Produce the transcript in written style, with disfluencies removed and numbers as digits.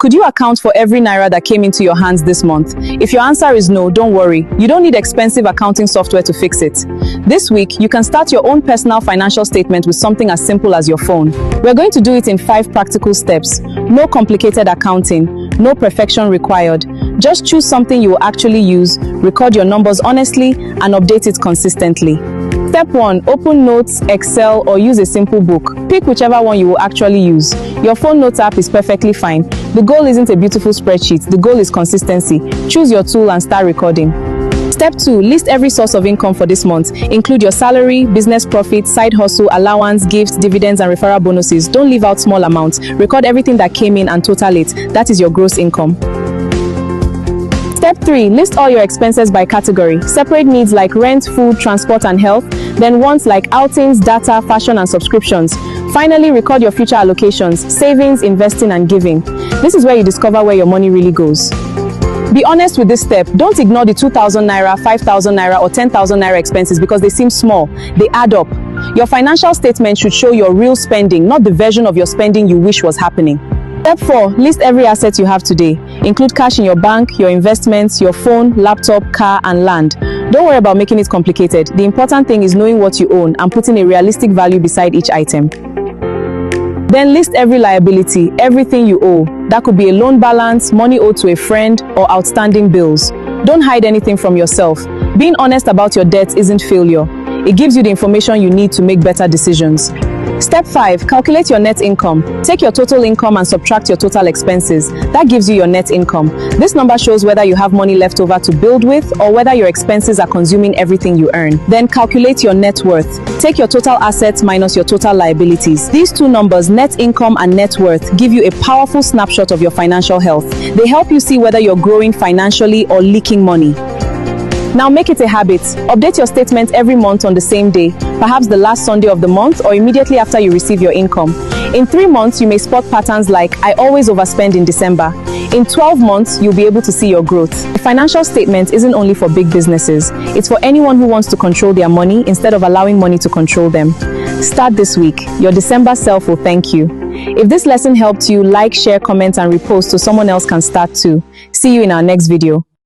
Could you account for every naira that came into your hands this month? If your answer is no, don't worry. You don't need expensive accounting software to fix it. This week, you can start your own personal financial statement with something as simple as your phone. We're going to do it in 5 practical steps. No complicated accounting, no perfection required. Just choose something you will actually use, record your numbers honestly, and update it consistently. Step 1. Open Notes, Excel, or use a simple book. Pick whichever one you will actually use. Your phone notes app is perfectly fine. The goal isn't a beautiful spreadsheet, the goal is consistency. Choose your tool and start recording. Step 2. List every source of income for this month. Include your salary, business profits, side hustle, allowance, gifts, dividends, and referral bonuses. Don't leave out small amounts. Record everything that came in and total it. That is your gross income. Step 3. List all your expenses by category. Separate needs like rent, food, transport, and health. Then wants like outings, data, fashion, and subscriptions. Finally, record your future allocations, savings, investing, and giving. This is where you discover where your money really goes. Be honest with this step. Don't ignore the 2,000 naira, 5,000 naira, or 10,000 naira expenses because they seem small. They add up. Your financial statement should show your real spending, not the version of your spending you wish was happening. Step 4. List every asset you have today. Include cash in your bank, your investments, your phone, laptop, car, and land. Don't worry about making it complicated. The important thing is knowing what you own and putting a realistic value beside each item. Then list every liability, everything you owe. That could be a loan balance, money owed to a friend, or outstanding bills. Don't hide anything from yourself. Being honest about your debts isn't failure. It gives you the information you need to make better decisions. Step 5. Calculate your net income. Take your total income and subtract your total expenses. That gives you your net income. This number shows whether you have money left over to build with or whether your expenses are consuming everything you earn. Then calculate your net worth. Take your total assets minus your total liabilities. These two numbers, net income and net worth, give you a powerful snapshot of your financial health. They help you see whether you're growing financially or leaking money. Now make it a habit. Update your statement every month on the same day, perhaps the last Sunday of the month or immediately after you receive your income. In 3 months, you may spot patterns like, I always overspend in December. In 12 months, you'll be able to see your growth. A financial statement isn't only for big businesses. It's for anyone who wants to control their money instead of allowing money to control them. Start this week. Your December self will thank you. If this lesson helped you, like, share, comment, and repost so someone else can start too. See you in our next video.